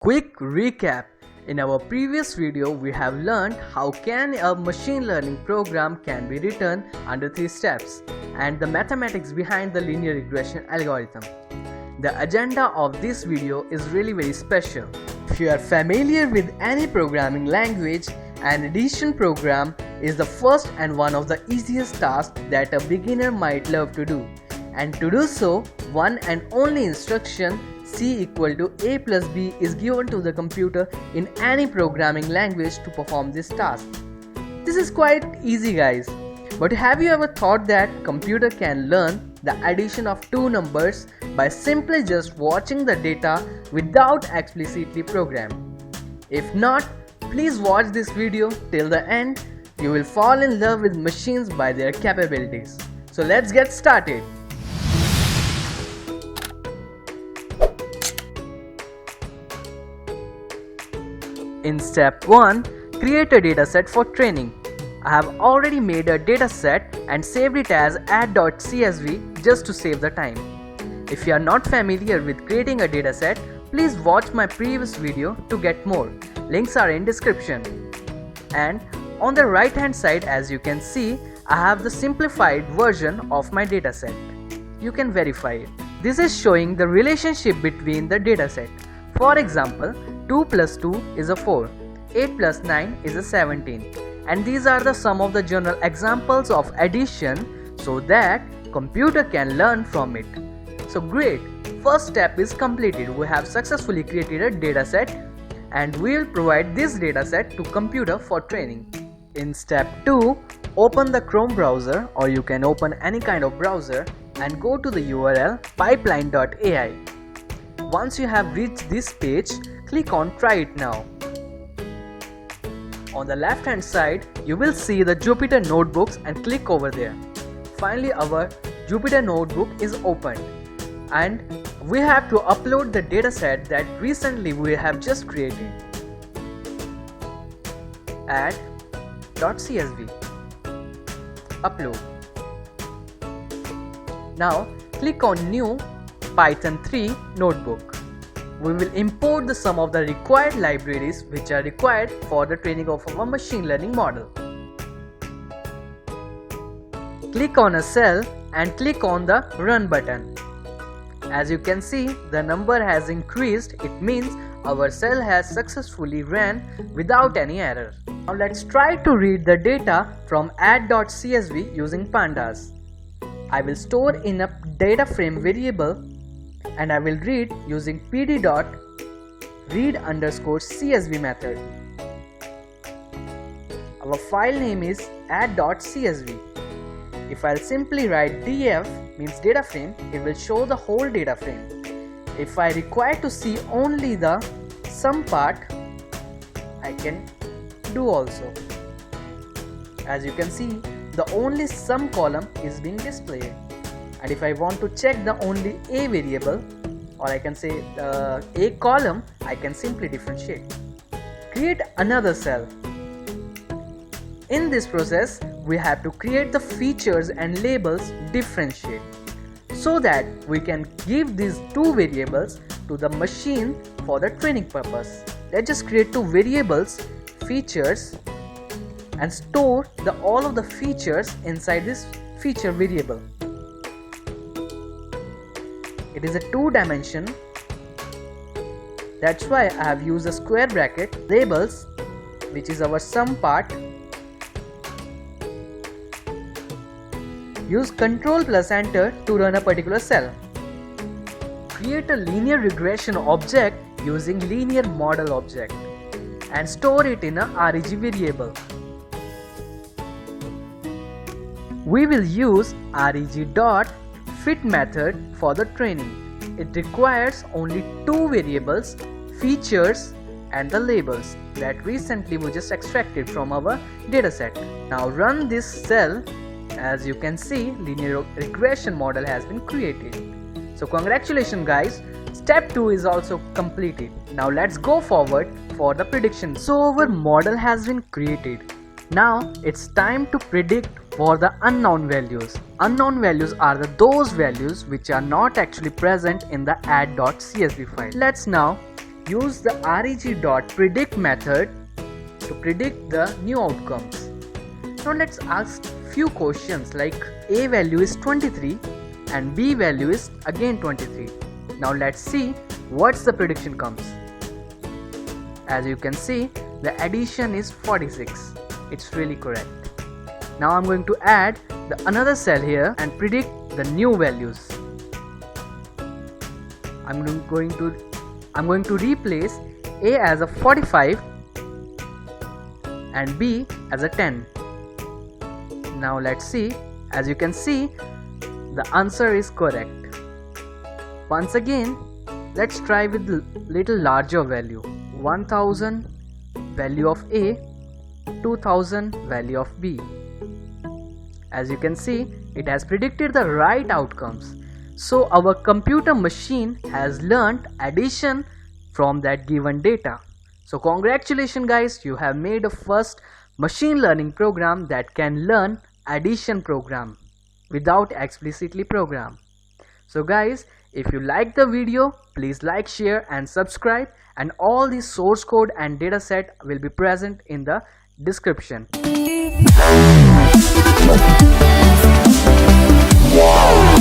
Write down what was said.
Quick recap. In our previous video, we have learned how can a machine learning program can be written under 3 steps and the mathematics behind the linear regression algorithm. The agenda of this video is really very special. If you are familiar with any programming language, an addition program is the first and one of the easiest tasks that a beginner might love to do. And to do so, one and only instruction C equal to A plus B is given to the computer in any programming language to perform this task. This is quite easy, guys. But have you ever thought that computer can learn the addition of two numbers by simply just watching the data without explicitly programmed? If not, please watch this video till the end. You will fall in love with machines by their capabilities. So let's get started. In step 1, create a dataset for training. I have already made a dataset and saved it as add.csv just to save the time. If you are not familiar with creating a dataset, please watch my previous video to get more. Links are in description. And on the right hand side, as you can see, I have the simplified version of my dataset. You can verify it. This is showing the relationship between the dataset. For example, 2 plus 2 is a 4, 8 plus 9 is a 17, and these are the some of the general examples of addition so that computer can learn from it. So great, first step is completed. We have successfully created a dataset and we will provide this dataset to computer for training. In step 2, open the Chrome browser, or you can open any kind of browser and go to the URL pipeline.ai. Once you have reached this page, click on Try It Now. On the left hand side, you will see the Jupyter notebooks and click over there. Finally, our Jupyter notebook is opened and we have to upload the dataset that recently we have just created. Add.csv. Upload. Now click on New Python 3 notebook. We will import the some of the required libraries which are required for the training of our machine learning model. Click on a cell and click on the Run button. As you can see, the number has increased. It means our cell has successfully ran without any error. Now let's try to read the data from add.csv using Pandas. I will store in a data frame variable and I will read using pd.read_csv method. Our file name is add.csv. If I'll simply write df means data frame, it will show the whole data frame. If I require to see only the sum part, I can do also. As you can see, the only sum column is being displayed. And if I want to check the only a variable, or I can say the a column, I can simply differentiate. Create another cell. In this process, we have to create the features and labels differentiate so that we can give these two variables to the machine for the training purpose. Let's just create two variables, features, and store all of the features inside this feature variable. It is a 2-dimension. That's why I have used a square bracket. Labels, which is our sum part. Use Ctrl plus Enter to run a particular cell. Create a linear regression object using linear model object and store it in a reg variable. We will use reg.fit method for the training. It requires only two variables, features and the labels that recently we just extracted from our dataset. Now run this cell. As you can see, linear regression model has been created. So congratulations guys, step 2 is also completed. Now let's go forward for the prediction. So our model has been created. Now it's time to predict for the unknown values. Unknown values are those values which are not actually present in the add.csv file. Let's now use the reg.predict method to predict the new outcomes. Now let's ask few questions like A value is 23 and B value is again 23. Now let's see what's the prediction comes. As you can see, the addition is 46. It's really correct. Now I'm going to add another cell here and predict the new values. I'm going to replace A as a 45 and B as a 10. Now let's see. As you can see, the answer is correct. Once again, let's try with little larger value. 1000 value of A, 2000 value of B. As you can see, it has predicted the right outcomes. So our computer machine has learned addition from that given data. So congratulations guys, you have made a first machine learning program that can learn addition program without explicitly program. So guys, if you like the video, please like, share and subscribe, and all the source code and dataset will be present in the description. Wow.